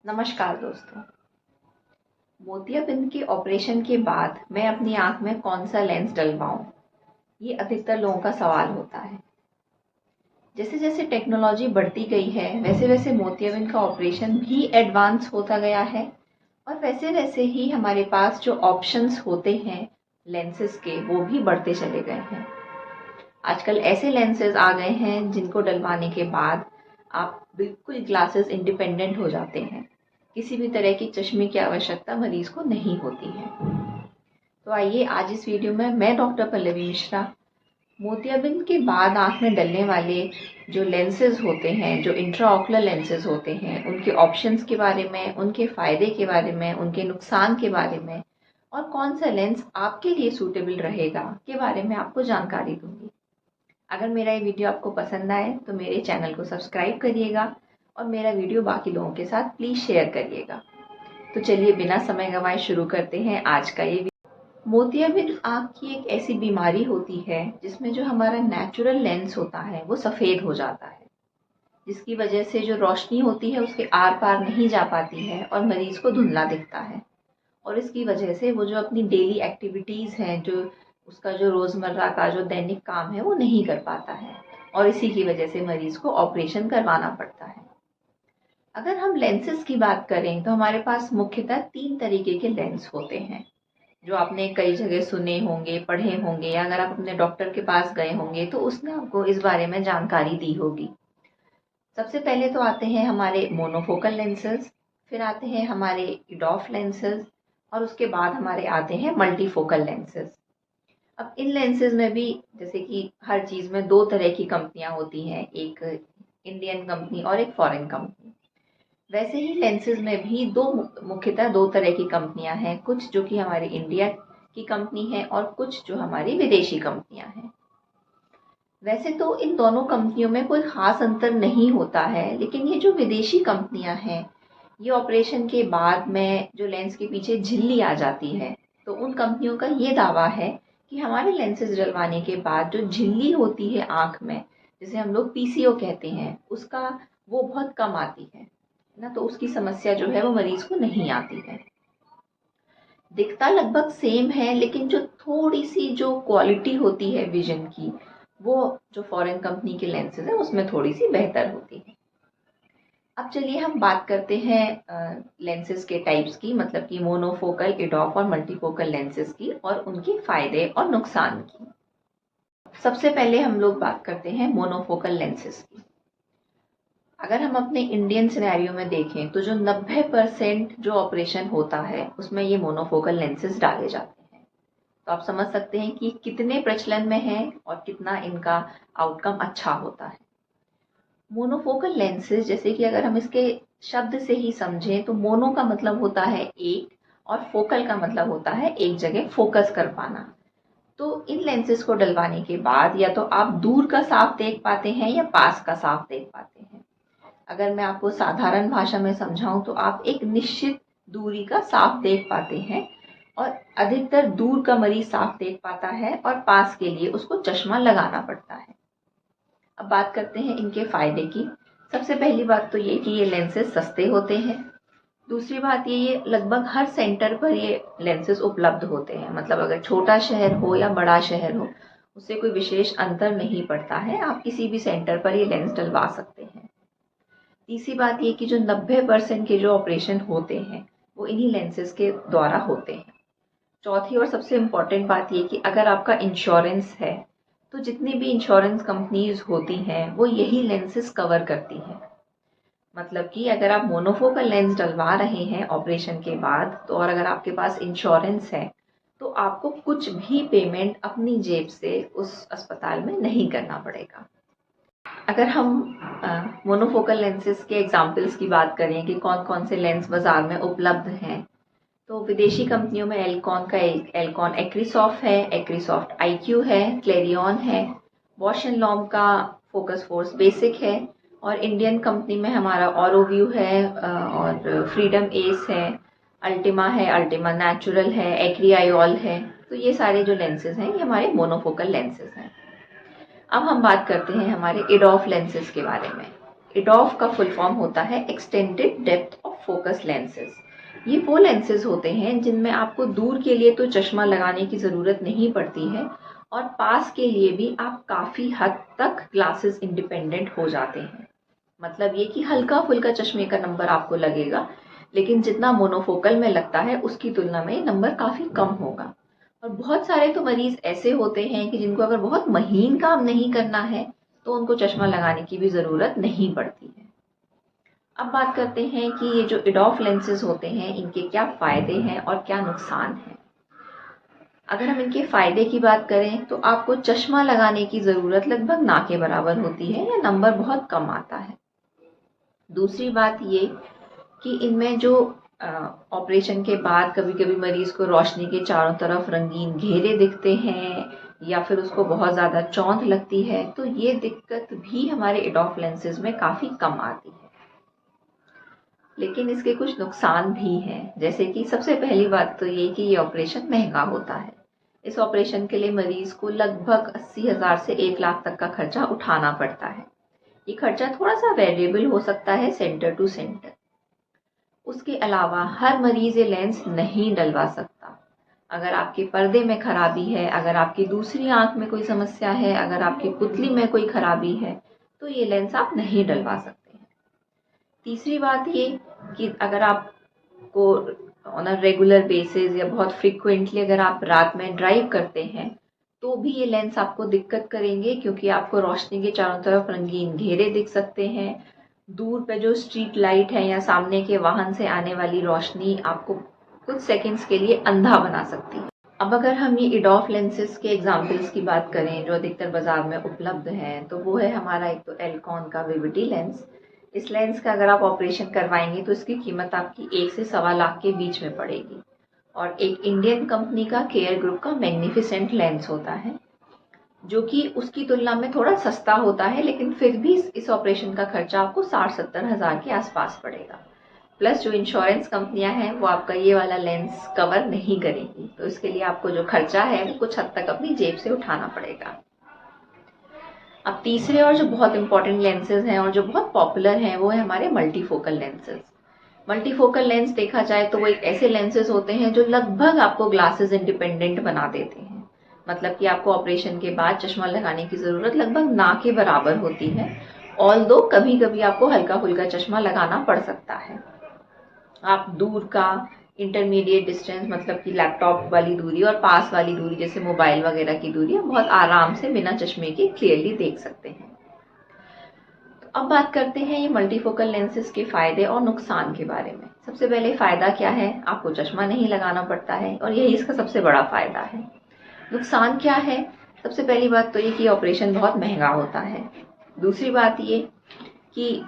नमस्कार दोस्तों। मोतियाबिंद के ऑपरेशन के बाद मैं अपनी आंख में कौन सा लेंस डलवाऊं, ये अधिकतर लोगों का सवाल होता है। जैसे जैसे टेक्नोलॉजी बढ़ती गई है वैसे वैसे मोतियाबिंद का ऑपरेशन भी एडवांस होता गया है और वैसे वैसे ही हमारे पास जो ऑप्शंस होते हैं लेंसेज के वो भी बढ़ते चले गए हैं। आजकल ऐसे लेंसेज आ गए हैं जिनको डलवाने के बाद आप बिल्कुल ग्लासेस इंडिपेंडेंट हो जाते हैं। किसी भी तरह की चश्मे की आवश्यकता मरीज को नहीं होती है। तो आइए आज इस वीडियो में मैं डॉक्टर पल्लवी मिश्रा मोतियाबिंद के बाद आंख में डलने वाले जो लेंसेज होते हैं, जो इंट्राऑकुलर लेंसेज होते हैं, उनके ऑप्शंस के बारे में, उनके फ़ायदे के बारे में, उनके नुकसान के बारे में और कौन सा लेंस आपके लिए सूटेबल रहेगा के बारे में आपको जानकारी दूंगी। अगर मेरा ये वीडियो आपको पसंद आए तो मेरे चैनल को सब्सक्राइब करिएगा और मेरा वीडियो बाकी लोगों के साथ प्लीज़ शेयर करिएगा। तो चलिए बिना समय गंवाए शुरू करते हैं आज का ये मोतियाबिंद आँख की एक ऐसी बीमारी होती है जिसमें जो हमारा नेचुरल लेंस होता है वो सफ़ेद हो जाता है, जिसकी वजह से जो रोशनी होती है उसके आर पार नहीं जा पाती है और मरीज़ को धुंधला दिखता है। और इसकी वजह से वो जो अपनी डेली एक्टिविटीज़ हैं, जो उसका जो रोज़मर्रा का जो दैनिक काम है वो नहीं कर पाता है और इसी की वजह से मरीज़ को ऑपरेशन करवाना पड़ता है। अगर हम लेंसेज की बात करें तो हमारे पास मुख्यतः 3 तरीके के लेंस होते हैं जो आपने कई जगह सुने होंगे, पढ़े होंगे या अगर आप अपने डॉक्टर के पास गए होंगे तो उसने आपको इस बारे में जानकारी दी होगी। सबसे पहले तो आते हैं हमारे मोनोफोकल लेंसेज, फिर आते हैं हमारे इडॉफ लेंसेज और उसके बाद हमारे आते हैं मल्टीफोकल लेंसेज। अब इन लेंसेज में भी जैसे कि हर चीज़ में 2 तरह की कंपनियां होती हैं, एक इंडियन कंपनी और एक फॉरेन कंपनी। वैसे ही लेंसेज में भी मुख्यतः 2 तरह की कंपनियां हैं, कुछ जो कि हमारी इंडिया की कंपनी है और कुछ जो हमारी विदेशी कंपनियां हैं। वैसे तो इन दोनों कंपनियों में कोई ख़ास अंतर नहीं होता है, लेकिन ये जो विदेशी कंपनियां हैं, ये ऑपरेशन के बाद में जो लेंस के पीछे झिल्ली आ जाती है, तो उन कंपनियों का ये दावा है कि हमारे लेंसेज डलवाने के बाद जो झिल्ली होती है आँख में, जिसे हम लोग पीसीओ कहते हैं, उसका वो बहुत कम आती है ना, तो उसकी समस्या जो है वो मरीज़ को नहीं आती है। दिखता लगभग सेम है, लेकिन जो थोड़ी सी जो क्वालिटी होती है विजन की, वो जो फॉरेन कंपनी के लेंसेज है उसमें थोड़ी सी बेहतर होती है। अब चलिए हम बात करते हैं लेंसेज के टाइप्स की, मतलब कि मोनोफोकल, इडॉफ और मल्टीफोकल लेंसेज की और उनके फायदे और नुकसान की। सबसे पहले हम लोग बात करते हैं मोनोफोकल लेंसेज की। अगर हम अपने इंडियन सिनेरियो में देखें तो जो 90% जो ऑपरेशन होता है उसमें ये मोनोफोकल लेंसेज डाले जाते हैं। तो आप समझ सकते हैं कि कितने प्रचलन में है और कितना इनका आउटकम अच्छा होता है। मोनोफोकल लेंसेज, जैसे कि अगर हम इसके शब्द से ही समझें तो मोनो का मतलब होता है एक और फोकल का मतलब होता है एक जगह फोकस कर पाना। तो इन लेंसेज को डलवाने के बाद या तो आप दूर का साफ देख पाते हैं या पास का साफ देख पाते हैं। अगर मैं आपको साधारण भाषा में समझाऊं तो आप एक निश्चित दूरी का साफ देख पाते हैं और अधिकतर दूर का मरीज साफ देख पाता है और पास के लिए उसको चश्मा लगाना पड़ता है। अब बात करते हैं इनके फायदे की। सबसे पहली बात तो ये कि ये लेंसेज सस्ते होते हैं। दूसरी बात ये लगभग हर सेंटर पर ये लेंसेज उपलब्ध होते हैं, मतलब अगर छोटा शहर हो या बड़ा शहर हो उससे कोई विशेष अंतर नहीं पड़ता है, आप किसी भी सेंटर पर ये लेंस डलवा सकते हैं। तीसरी बात ये कि जो 90% के जो ऑपरेशन होते हैं वो इन्हीं लेंसेज के द्वारा होते हैं। चौथी और सबसे इम्पॉर्टेंट बात ये कि अगर आपका इंश्योरेंस है तो जितनी भी इंश्योरेंस कंपनीज होती हैं वो यही लेंसेज कवर करती हैं। मतलब कि अगर आप मोनोफोकल लेंस डलवा रहे हैं ऑपरेशन के बाद तो, और अगर आपके पास इंश्योरेंस है तो आपको कुछ भी पेमेंट अपनी जेब से उस अस्पताल में नहीं करना पड़ेगा। अगर हम मोनोफोकल लेंसेज के एग्जाम्पल्स की बात करें कि कौन कौन से लेंस बाज़ार में उपलब्ध हैं, तो विदेशी कंपनियों में एल्कॉन का एल्कॉन एक्रीसॉफ्ट है, एक्रीसॉफ्ट आईक्यू है, क्लेरियन है, बॉश एंड लॉम्ब का फोकस फोर्स बेसिक है और इंडियन कंपनी में हमारा ऑरोव्यू है और फ्रीडम एस है, अल्टीमा है, अल्टीमा नेचुरल है, एक्रियायोल है। तो ये सारे जो लेंसेज हैं ये हमारे मोनोफोकल लेंसेज हैं। अब हम बात करते हैं हमारे इडॉफ लेंसेज के बारे में। इडॉफ का फुल फॉर्म होता है extended depth of focus lenses. ये वो लेंसेज होते हैं जिनमें आपको दूर के लिए तो चश्मा लगाने की ज़रूरत नहीं पड़ती है और पास के लिए भी आप काफ़ी हद तक ग्लासेस इंडिपेंडेंट हो जाते हैं। मतलब ये कि हल्का फुल्का चश्मे का नंबर आपको लगेगा, लेकिन जितना मोनोफोकल में लगता है उसकी तुलना में नंबर काफ़ी कम होगा। और बहुत सारे तो मरीज ऐसे होते हैं कि जिनको अगर बहुत महीन काम नहीं करना है तो उनको चश्मा लगाने की भी ज़रूरत नहीं पड़ती है। अब बात करते हैं कि ये जो EDOF लेंसेज होते हैं इनके क्या फ़ायदे हैं और क्या नुकसान हैं। अगर हम इनके फ़ायदे की बात करें तो आपको चश्मा लगाने की ज़रूरत लगभग ना के बराबर होती है या नंबर बहुत कम आता है। दूसरी बात ये कि इनमें जो ऑपरेशन के बाद कभी कभी मरीज को रोशनी के चारों तरफ रंगीन घेरे दिखते हैं या फिर उसको बहुत ज़्यादा चौंध लगती है, तो ये दिक्कत भी हमारे EDOF लेंसेज में काफ़ी कम आती है। लेकिन इसके कुछ नुकसान भी हैं, जैसे कि सबसे पहली बात तो ये कि ये ऑपरेशन महंगा होता है। इस ऑपरेशन के लिए मरीज को लगभग 80,000 से 1 लाख तक का खर्चा उठाना पड़ता है। ये खर्चा थोड़ा सा वेरिएबल हो सकता है सेंटर टू सेंटर। उसके अलावा हर मरीज ये लेंस नहीं डलवा सकता। अगर आपके पर्दे में खराबी है, अगर आपकी दूसरी आंख में कोई समस्या है, अगर आपकी पुतली में कोई खराबी है, तो ये लेंस आप नहीं डलवा सकते हैं। तीसरी बात ये कि अगर आपको ऑन अ रेगुलर बेसिस या बहुत फ्रिक्वेंटली अगर आप रात में ड्राइव करते हैं तो भी ये लेंस आपको दिक्कत करेंगे, क्योंकि आपको रोशनी के चारों तरफ रंगीन घेरे दिख सकते हैं। दूर पे जो स्ट्रीट लाइट है या सामने के वाहन से आने वाली रोशनी आपको कुछ सेकंड्स के लिए अंधा बना सकती है। अब अगर हम ये EDOF लेंसेज के एग्जाम्पल्स की बात करें जो अधिकतर बाजार में उपलब्ध हैं, तो वो है हमारा एक तो एल्कॉन का विविटी लेंस। इस लेंस का अगर आप ऑपरेशन करवाएंगे तो इसकी कीमत आपकी 1 से सवा लाख के बीच में पड़ेगी। और एक इंडियन कंपनी का केयर ग्रुप का मैग्निफिसेंट लेंस होता है जो कि उसकी तुलना में थोड़ा सस्ता होता है, लेकिन फिर भी इस ऑपरेशन का खर्चा आपको 60-70 हज़ार के आसपास पड़ेगा। प्लस जो इंश्योरेंस कंपनियां हैं वो आपका ये वाला लेंस कवर नहीं करेगी, तो इसके लिए आपको जो खर्चा है वो कुछ हद तक अपनी जेब से उठाना पड़ेगा। अब तीसरे और जो बहुत इंपॉर्टेंट लेंसेज हैं और जो बहुत पॉपुलर हैं वो है हमारे मल्टीफोकल लेंसेज। मल्टीफोकल लेंस देखा जाए तो वो एक ऐसे लेंसेज होते हैं जो लगभग आपको ग्लासेस इंडिपेंडेंट बना देते हैं। मतलब कि आपको ऑपरेशन के बाद चश्मा लगाने की ज़रूरत लगभग ना के बराबर होती है, ऑल्दो कभी कभी आपको हल्का फुल्का चश्मा लगाना पड़ सकता है। आप दूर का इंटरमीडिएट डिस्टेंस, मतलब कि लैपटॉप वाली दूरी और पास वाली दूरी जैसे मोबाइल वगैरह की दूरी बहुत आराम से बिना चश्मे के क्लियरली देख सकते हैं। तो अब बात करते हैं ये मल्टीफोकल लेंसेज के फायदे और नुकसान के बारे में। सबसे पहले फायदा क्या है, आपको चश्मा नहीं लगाना पड़ता है और यही इसका सबसे बड़ा फायदा है। नुकसान क्या है, सबसे पहली बात तो ये कि ऑपरेशन बहुत महंगा होता है। दूसरी बात ये कि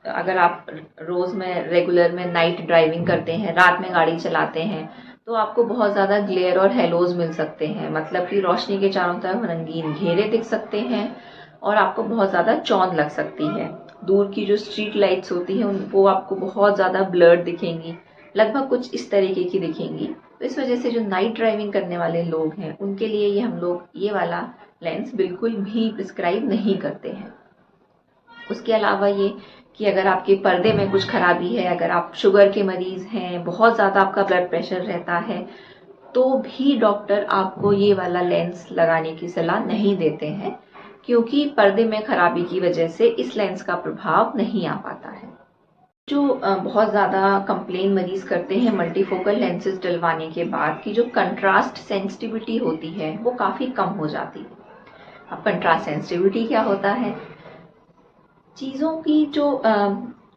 अगर आप रोज में रेगुलर में नाइट ड्राइविंग करते हैं, रात में गाड़ी चलाते हैं, तो आपको बहुत ज़्यादा ग्लेयर और हेलोज मिल सकते हैं। मतलब कि रोशनी के चारों तरफ रंगीन घेरे दिख सकते हैं और आपको बहुत ज़्यादा चौंध लग सकती है। दूर की जो स्ट्रीट लाइट्स होती हैं वो आपको बहुत ज़्यादा ब्लर्ड दिखेंगी, लगभग कुछ इस तरीके की दिखेंगी। तो इस वजह से जो नाइट ड्राइविंग करने वाले लोग हैं उनके लिए ये हम लोग ये वाला लेंस बिल्कुल भी प्रिस्क्राइब नहीं करते हैं। उसके अलावा ये कि अगर आपके पर्दे में कुछ खराबी है, अगर आप शुगर के मरीज हैं, बहुत ज़्यादा आपका ब्लड प्रेशर रहता है, तो भी डॉक्टर आपको ये वाला लेंस लगाने की सलाह नहीं देते हैं, क्योंकि पर्दे में खराबी की वजह से इस लेंस का प्रभाव नहीं आ पाता है। जो बहुत ज़्यादा कंप्लेन मरीज करते हैं मल्टीफोकल लेंसेज डलवाने के बाद कि जो कंट्रास्ट सेंसिटिविटी होती है वो काफ़ी कम हो जाती है। अब कंट्रास्ट सेंसिटिविटी क्या होता है, चीज़ों की जो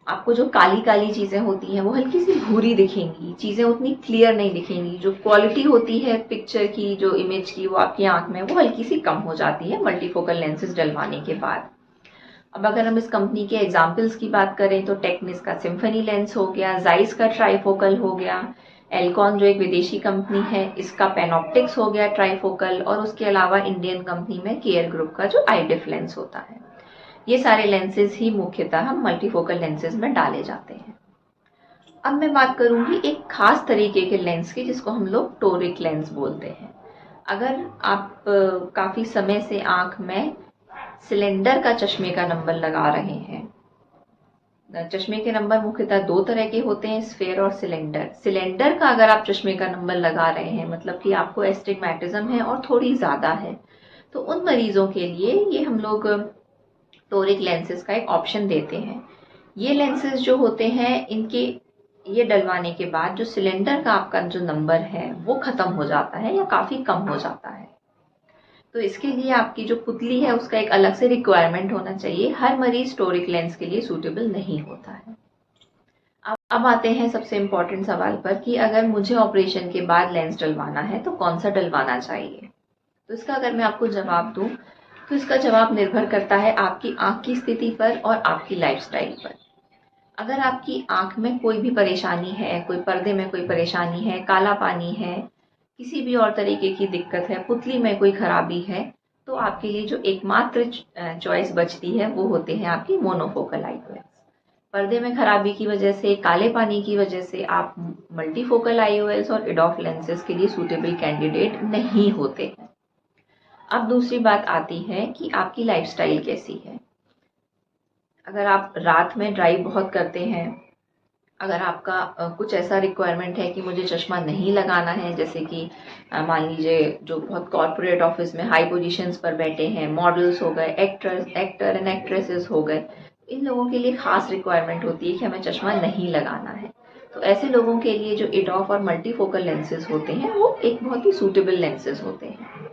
आपको जो काली काली चीज़ें होती हैं वो हल्की सी भूरी दिखेंगी, चीज़ें उतनी क्लियर नहीं दिखेंगी। जो क्वालिटी होती है पिक्चर की, जो इमेज की, वो आपकी आंख में वो हल्की सी कम हो जाती है मल्टीफोकल लेंसेज डलवाने के बाद। अब अगर हम इस कंपनी के एग्जाम्पल्स की बात करें तो टेक्निस का सिम्फनी लेंस हो गया, जाइस का ट्राईफोकल हो गया, एल्कॉन जो एक विदेशी कंपनी है इसका पेनॉप्टिक्स हो गया ट्राईफोकल, और उसके अलावा इंडियन कंपनी में केयर ग्रुप का जो आईडिफ लेंस होता है। ये सारे लेंसेज ही मुख्यतः हम मल्टीफोकल लेंसेज में डाले जाते हैं। अब मैं बात करूंगी एक खास तरीके के लेंस की जिसको हम लोग टोरिक लेंस बोलते हैं। अगर आप काफी समय से आंख में सिलेंडर का चश्मे का नंबर लगा रहे हैं, चश्मे के नंबर मुख्यतः दो तरह के होते हैं, स्फेयर और सिलेंडर। सिलेंडर का अगर आप चश्मे का नंबर लगा रहे हैं, मतलब कि आपको एस्टिग्मेटिज्म है और थोड़ी ज़्यादा है, तो उन मरीजों के लिए ये हम लोग टोरिक लेंसेज का एक ऑप्शन देते हैं। ये लेंसेज जो होते हैं, इनके ये डलवाने के बाद जो सिलेंडर का आपका जो नंबर है वो ख़त्म हो जाता है या काफ़ी कम हो जाता है। तो इसके लिए आपकी जो पुतली है उसका एक अलग से रिक्वायरमेंट होना चाहिए। हर मरीज टोरिक लेंस के लिए सूटेबल नहीं होता है। अब आते हैं सबसे इम्पोर्टेंट सवाल पर कि अगर मुझे ऑपरेशन के बाद लेंस डलवाना है तो कौन सा डलवाना चाहिए। तो इसका अगर मैं आपको जवाब दूं तो इसका जवाब निर्भर करता है आपकी आंख की स्थिति पर और आपकी लाइफस्टाइल पर। अगर आपकी आंख में कोई भी परेशानी है, कोई पर्दे में कोई परेशानी है, काला पानी है, किसी भी और तरीके की दिक्कत है, पुतली में कोई खराबी है, तो आपके लिए जो एकमात्र चॉइस बचती है वो होते हैं आपकी मोनोफोकल आईओएल्स। पर्दे में खराबी की वजह से, काले पानी की वजह से आप मल्टीफोकल आईओएल्स और इडॉफ लेंसेज के लिए सूटेबल कैंडिडेट नहीं होते हैं। अब दूसरी बात आती है कि आपकी लाइफस्टाइल कैसी है। अगर आप रात में ड्राइव बहुत करते हैं, अगर आपका कुछ ऐसा रिक्वायरमेंट है कि मुझे चश्मा नहीं लगाना है, जैसे कि मान लीजिए जो बहुत कॉर्पोरेट ऑफिस में हाई पोजीशंस पर बैठे हैं, मॉडल्स हो गए, एक्टर एंड एक्ट्रेसेस हो गए, इन लोगों के लिए खास रिक्वायरमेंट होती है कि हमें चश्मा नहीं लगाना है। तो ऐसे लोगों के लिए जो इडॉफ और मल्टीफोकल लेंसेज होते हैं वो एक बहुत ही सूटेबल लेंसेज होते हैं।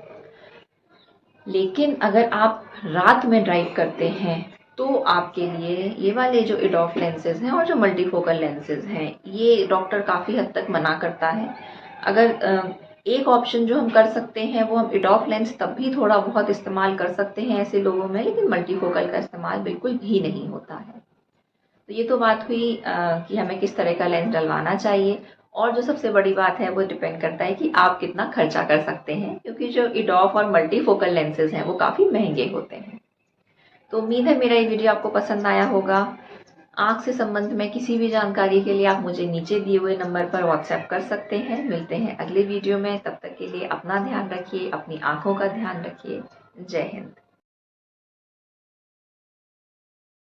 लेकिन अगर आप रात में ड्राइव करते हैं तो आपके लिए ये वाले जो इडॉफ लेंसेज हैं और जो मल्टीफोकल लेंसेज हैं, ये डॉक्टर काफ़ी हद तक मना करता है। अगर एक ऑप्शन जो हम कर सकते हैं वो हम इडॉफ लेंस तब भी थोड़ा बहुत इस्तेमाल कर सकते हैं ऐसे लोगों में, लेकिन मल्टीफोकल का इस्तेमाल बिल्कुल भी नहीं होता है। तो ये तो बात हुई कि हमें किस तरह का लेंस डलवाना चाहिए। और जो सबसे बड़ी बात है वो डिपेंड करता है कि आप कितना खर्चा कर सकते हैं, क्योंकि जो इडॉफ और मल्टीफोकल लेंसेज हैं वो काफ़ी महंगे होते हैं। तो उम्मीद है मेरा ये वीडियो आपको पसंद आया होगा। आँख से संबंध में किसी भी जानकारी के लिए आप मुझे नीचे दिए हुए नंबर पर व्हाट्सएप कर सकते हैं। मिलते हैं अगले वीडियो में, तब तक के लिए अपना ध्यान रखिए, अपनी आँखों का ध्यान रखिए। जय हिंद।